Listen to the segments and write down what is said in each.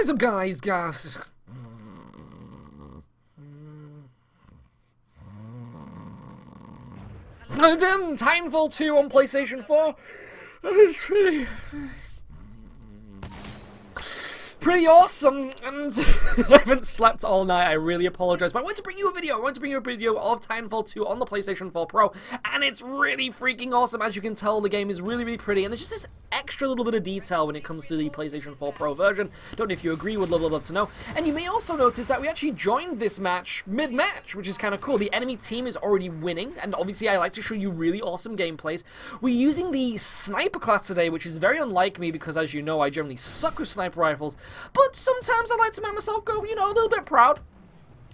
is up, guys? Titanfall 2 on PlayStation 4. It's pretty awesome, and I haven't slept all night. I really apologize, but I wanted to bring you a video. of Titanfall 2 on the PlayStation 4 Pro, and it's really freaking awesome. As you can tell, the game is really, really pretty, and there's just this extra little bit of detail when it comes to the PlayStation 4 Pro version. Don't know if you agree, would love to know. And you may also notice that we actually joined this match mid-match, which is kind of cool. The enemy team is already winning, and obviously I like to show you really awesome gameplays. We're using the sniper class today, which is very unlike me because, as you know, I generally suck with sniper rifles, but sometimes I like to make myself go, you know, a little bit proud.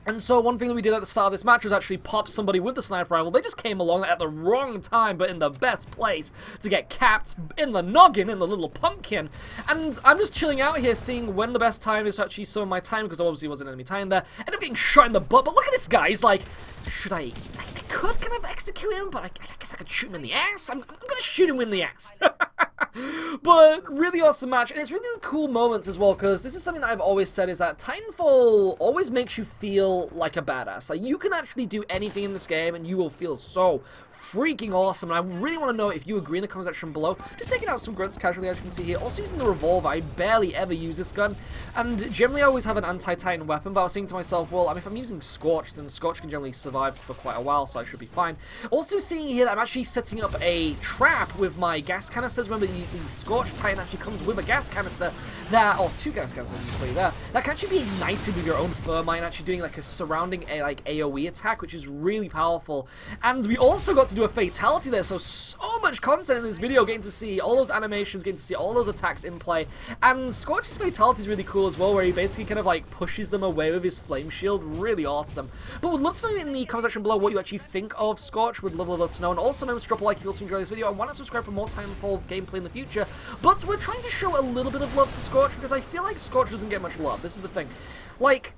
And so one thing that we did at the start of this match was actually pop somebody with the sniper rifle. They just came along at the wrong time, but in the best place to get capped in the noggin, in the little pumpkin. And I'm just chilling out here, seeing when the best time is to actually summon my time, because obviously there was an enemy time there. Ended up getting shot in the butt, but look at this guy. He's like, should I could kind of execute him, but I guess I could shoot him in the ass. I'm gonna shoot him in the ass. But really awesome match, and it's really cool moments as well, because this is something that I've always said, is that Titanfall always makes you feel like a badass. Like, you can actually do anything in this game and you will feel so freaking awesome, and I really want to know if you agree in the comment section below. Just taking out some grunts casually, as you can see here. Also using the revolver. I barely ever use this gun, and generally I always have an anti-Titan weapon, but I was thinking to myself, well, I mean, if I'm using Scorch, then Scorch can generally survive for quite a while, so I should be fine. Also seeing here that I'm actually setting up a trap with my gas canisters. Remember, the Scorch Titan actually comes with a gas canister that, or 2 gas canisters, you see there, that can actually be ignited with your own thermite, actually doing like a surrounding AoE attack, which is really powerful. And we also got to do a fatality there, so much content in this video, getting to see all those animations, getting to see all those attacks in play. And Scorch's fatality is really cool as well, where he basically kind of like pushes them away with his flame shield. Really awesome. But would love to know in the comment section below what you actually think of Scorch. Would love to know. And also remember to drop a like if you also enjoy this video, and why not subscribe for more Titanfall gameplay in the future. But we're trying to show a little bit of love to Scorch, because I feel like Scorch doesn't get much love. This is the thing. Like,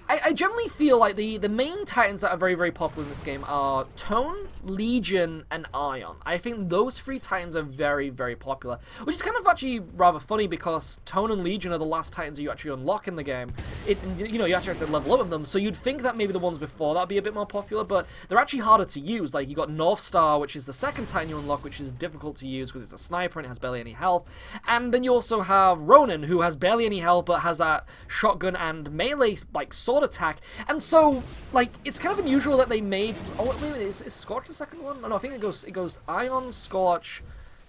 I generally feel like the main Titans that are very, very popular in this game are Tone, Legion, and Ion. I think those 3 Titans are very, very popular, which is kind of actually rather funny, because Tone and Legion are the last Titans that you actually unlock in the game. You know, you actually have to level up with them, so you'd think that maybe the ones before that would be a bit more popular, but they're actually harder to use. Like, you got North Star, which is the second Titan you unlock, which is difficult to use because it's a sniper and it has barely any health. And then you also have Ronin, who has barely any health, but has that shotgun and melee, like, sword attack. And so, like, it's kind of unusual that they made... Oh, wait a minute, is Scorch the second one? Oh, no, I think it goes Ion, Scorch,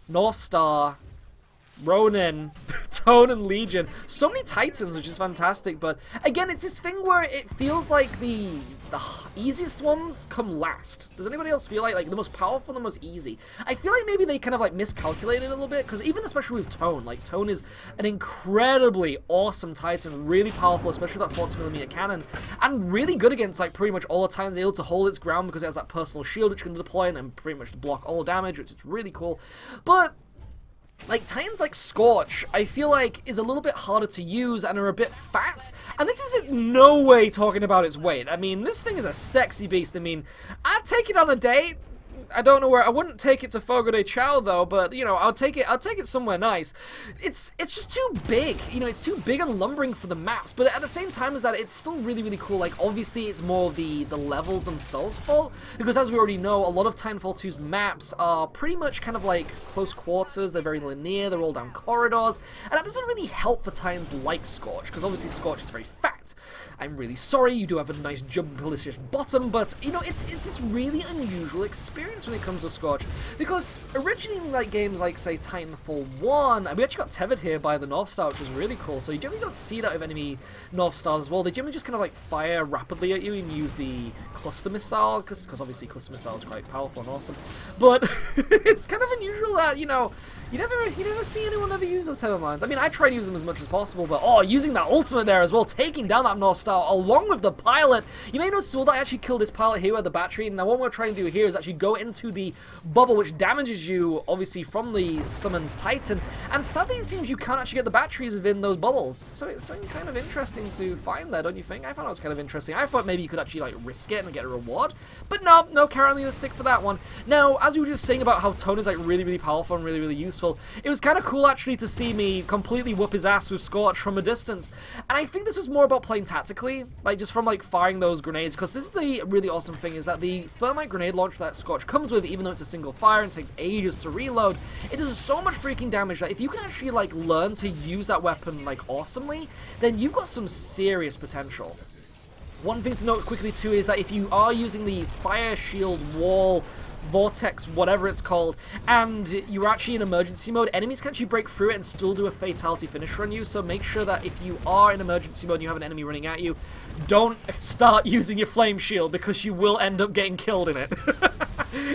North Star, Ronin, Tone, and Legion. So many Titans, which is fantastic, but again, it's this thing where it feels like the easiest ones come last. Does anybody else feel like the most powerful and the most easy? I feel like maybe they kind of like miscalculated a little bit, because even especially with Tone, like, Tone is an incredibly awesome Titan, really powerful, especially with that 40mm cannon, and really good against like pretty much all the Titans, able to hold its ground because it has that personal shield which can deploy and then pretty much block all damage, which is really cool. But like, Titans like Scorch, I feel like, is a little bit harder to use and are a bit fat. And this is in no way talking about its weight. I mean, this thing is a sexy beast. I mean, I'd take it on a date. I don't know where. I wouldn't take it to Fogo de Chao though, but you know, I'll take it somewhere nice. It's just too big. You know, it's too big and lumbering for the maps. But at the same time, is that it's still really, really cool. Like, obviously, it's more of the levels themselves fault, because as we already know, a lot of Titanfall 2's maps are pretty much kind of like close quarters. They're very linear. They're all down corridors, and that doesn't really help for Titans like Scorch, because obviously Scorch is very fat. I'm really sorry. You do have a nice jumpalicious bottom, but you know, it's this really unusual experience when it comes to Scorch, because originally in like games like, say, Titanfall 1, and we actually got tethered here by the North Star, which was really cool, so you generally don't see that with enemy North Stars as well. They generally just kind of like fire rapidly at you and use the cluster missile, because obviously cluster missile is quite powerful and awesome, but it's kind of unusual that, you know, you never see anyone ever use those type of mines. I mean, I try to use them as much as possible, but oh, using that ultimate there as well, taking down that North Star along with the pilot. You may notice that I actually killed this pilot here with the battery, and now what we're trying to do here is actually go into the bubble, which damages you, obviously, from the summoned Titan, and sadly it seems you can't actually get the batteries within those bubbles, so it's something kind of interesting to find there, don't you think? I found it was kind of interesting. I thought maybe you could actually, like, risk it and get a reward, but no, currently let's stick for that one. Now, as we were just saying about how Tone is, like, really, really powerful and really, really useful, useful. It was kind of cool actually to see me completely whoop his ass with Scorch from a distance. And I think this was more about playing tactically, like just from like firing those grenades, because this is the really awesome thing, is that the thermite grenade launcher that Scorch comes with, even though it's a single fire and takes ages to reload, it does so much freaking damage that if you can actually like learn to use that weapon like awesomely, then you've got some serious potential. One thing to note quickly too is that if you are using the fire shield wall vortex, whatever it's called, and you're actually in emergency mode, enemies can actually break through it and still do a fatality finisher on you, so make sure that if you are in emergency mode and you have an enemy running at you, don't start using your flame shield, because you will end up getting killed in it.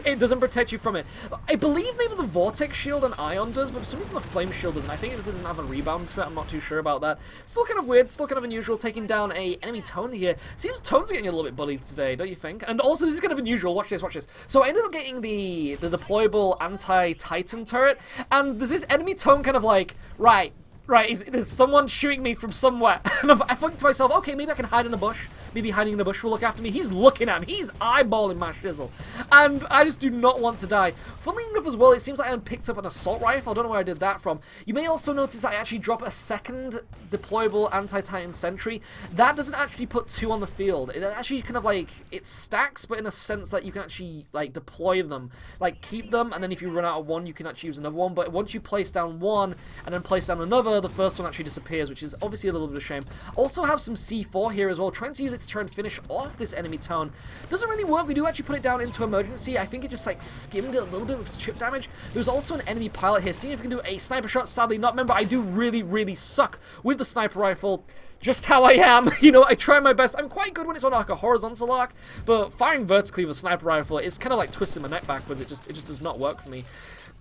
It doesn't protect you from it. I believe maybe the vortex shield and ion does, but for some reason the flame shield doesn't. I think it just doesn't have a rebound to it. I'm not too sure about that. Still kind of weird, still kind of unusual, taking down a enemy Tone here. Seems Tone's getting a little bit bullied today, don't you think? And also, this is kind of unusual. Watch this, watch this. So I ended up getting the deployable anti-Titan turret, and there's this enemy Tone kind of like, right, there's someone shooting me from somewhere. And I think to myself, okay, maybe I can hide in the bush. Maybe hiding in the bush will look after me. He's looking at me. He's eyeballing my shizzle. And I just do not want to die. Funnily enough as well, it seems like I picked up an assault rifle. I don't know where I did that from. You may also notice that I actually drop a second deployable anti-Titan sentry. That doesn't actually put 2 on the field. It actually kind of like, it stacks, but in a sense that you can actually like deploy them. Like keep them, and then if you run out of one, you can actually use another one. But once you place down one, and then place down another, the first one actually disappears, which is obviously a little bit of a shame. Also have some C4 here as well, trying to use it to try and finish off this enemy Tone. Doesn't really work. We do actually put it down into emergency. I think it just like skimmed it a little bit with chip damage. There's also an enemy pilot here. Seeing if we can do a sniper shot. Sadly not. Remember, I do really suck with the sniper rifle. Just how I am. You know, I try my best. I'm quite good when it's on like a horizontal arc, but firing vertically with a sniper rifle, it's kind of like twisting my neck backwards. It just does not work for me.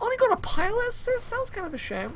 Only got a pilot assist. That was kind of a shame.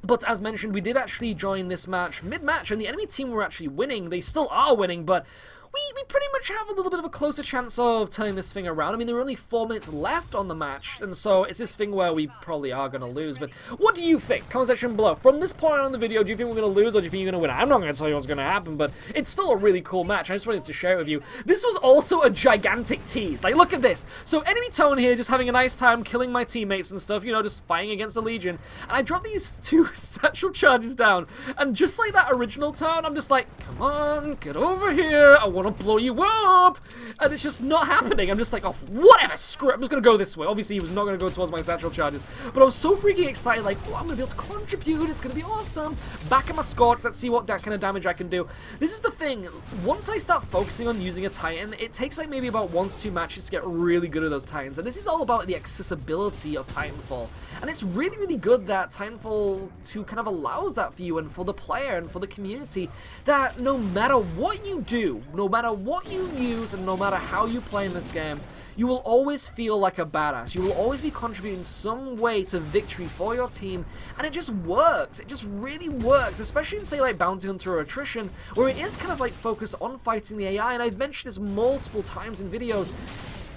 But as mentioned, we did actually join this match mid-match, and the enemy team were actually winning. They still are winning, but we pretty much have a little bit of a closer chance of turning this thing around. I mean, there are only 4 minutes left on the match, and so it's this thing where we probably are going to lose. But what do you think? Comment section below. From this point on in the video, do you think we're going to lose, or do you think you're going to win? I'm not going to tell you what's going to happen, but it's still a really cool match. I just wanted to share it with you. This was also a gigantic tease. Like, look at this. So, enemy Tone here, just having a nice time killing my teammates and stuff, you know, just fighting against the Legion. And I dropped these 2 satchel charges down, and just like that original Tone, I'm just like, come on, get over here. I want to blow you up. And it's just not happening. I'm just like, oh, whatever, screw it. I'm just going to go this way. Obviously, he was not going to go towards my satchel charges. But I was so freaking excited, like, oh, I'm going to be able to contribute. It's going to be awesome. Back at my Scorch. Let's see what kind of damage I can do. This is the thing. Once I start focusing on using a Titan, it takes like maybe about 1 to 2 matches to get really good at those Titans. And this is all about the accessibility of Titanfall. And it's really good that Titanfall 2 kind of allows that for you and for the player and for the community, that no matter what you do, no matter what you use, and no matter how you play in this game, you will always feel like a badass. You will always be contributing some way to victory for your team, and it just works. It just really works, especially in, say, like Bounty Hunter or Attrition, where it is kind of like focused on fighting the AI, and I've mentioned this multiple times in videos.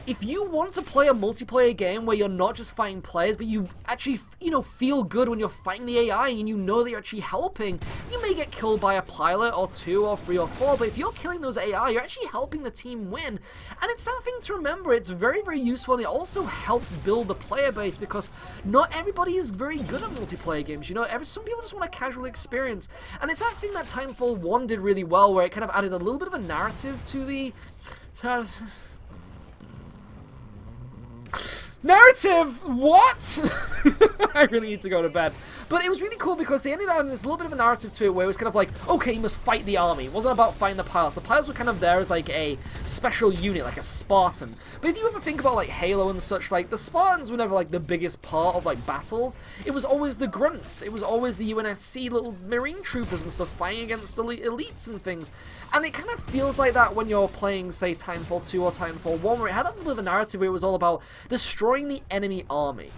If you want to play a multiplayer game where you're not just fighting players, but you actually, you know, feel good when you're fighting the AI and you know that you're actually helping, you may get killed by a pilot or 2 or 3 or 4, but if you're killing those AI, you're actually helping the team win. And it's something to remember. It's very useful, and it also helps build the player base, because not everybody is very good at multiplayer games. You know, some people just want a casual experience. And it's that thing that Titanfall 1 did really well, where it kind of added a little bit of a narrative to the... Narrative? What? I really need to go to bed. But it was really cool because they ended up having this little bit of a narrative to it where it was kind of like, okay, you must fight the army. It wasn't about fighting the pilots. The pilots were kind of there as like a special unit, like a Spartan. But if you ever think about like Halo and such, like the Spartans were never like the biggest part of like battles. It was always the grunts. It was always the UNSC little marine troopers and stuff fighting against the elites and things. And it kind of feels like that when you're playing, say, Titanfall 2 or Titanfall 1, where it had a little bit of a narrative where it was all about destroying the enemy army.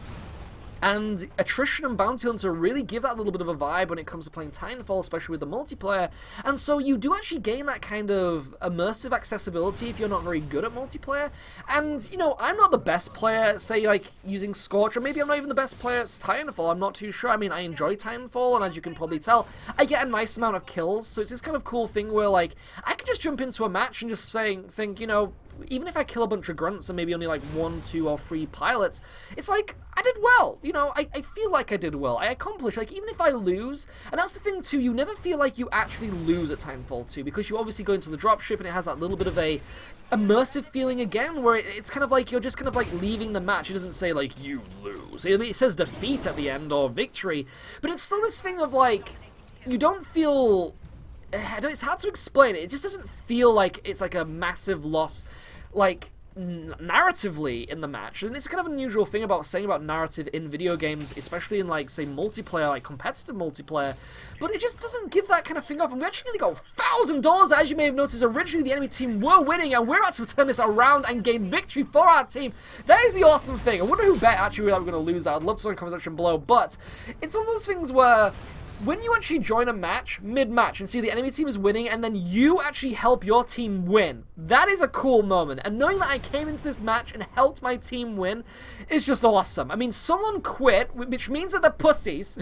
And Attrition and Bounty Hunter really give that little bit of a vibe when it comes to playing Titanfall, especially with the multiplayer. And so you do actually gain that kind of immersive accessibility if you're not very good at multiplayer. And, you know, I'm not the best player, say, like, using Scorch, or maybe I'm not even the best player at Titanfall, I'm not too sure. I mean, I enjoy Titanfall, and as you can probably tell, I get a nice amount of kills, so it's this kind of cool thing where, like, I could just jump into a match and just think, you know, even if I kill a bunch of grunts and maybe only like 1, 2, or 3 pilots, it's like, I did well, you know, I feel like I did well, I accomplished, like, even if I lose, and that's the thing too, you never feel like you actually lose at Titanfall 2, because you obviously go into the dropship and it has that little bit of a immersive feeling again, where it's kind of like, you're just kind of like leaving the match. It doesn't say like, you lose, it says defeat at the end, or victory, but it's still this thing of like, you don't feel, it's hard to explain it just doesn't feel like it's like a massive loss, like, narratively in the match. And it's kind of an unusual thing about saying about narrative in video games, especially in like, say, multiplayer, like competitive multiplayer, but it just doesn't give that kind of thing off. And we actually nearly got $1,000, as you may have noticed. Originally the enemy team were winning, and we're about to turn this around and gain victory for our team. That is the awesome thing. I wonder who bet actually that we're going to lose that. I'd love to know in the comment section below, but it's one of those things where when you actually join a match, mid-match, and see the enemy team is winning, and then you actually help your team win, that is a cool moment. And knowing that I came into this match and helped my team win is just awesome. I mean, someone quit, which means that they're pussies,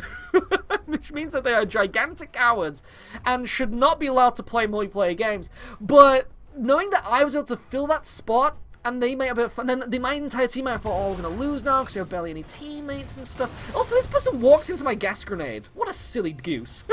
which means that they are gigantic cowards, and should not be allowed to play multiplayer games. But knowing that I was able to fill that spot, and they might have, and then my entire team might have thought, oh, we're gonna lose now because we have barely any teammates and stuff. Also, this person walks into my gas grenade. What a silly goose.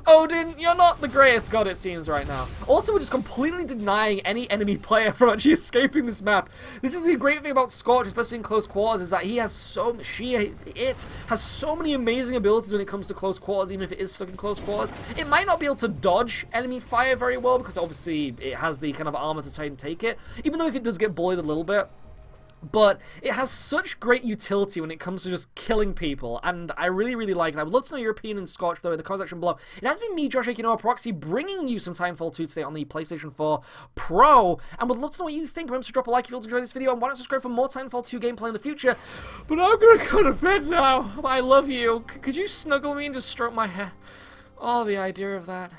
Odin, you're not the greatest god, it seems, right now. Also, we're just completely denying any enemy player from actually escaping this map. This is the great thing about Scorch, especially in close quarters, is that he has it has so many amazing abilities when it comes to close quarters, even if it is stuck in close quarters. It might not be able to dodge enemy fire very well, because obviously it has the kind of armor to try and take it, even though if it does get bullied a little bit. But it has such great utility when it comes to just killing people, and I really, really like it. I would love to know your opinion in Scorch, though, in the comment section below. It has been me, Josh Akinoa Proxy, bringing you some Titanfall 2 today on the PlayStation 4 Pro, and would love to know what you think. Remember to drop a like if you enjoyed this video, and why not subscribe for more Titanfall 2 gameplay in the future. But I'm gonna go to bed now. I love you. Could you snuggle me and just stroke my hair? Oh, the idea of that.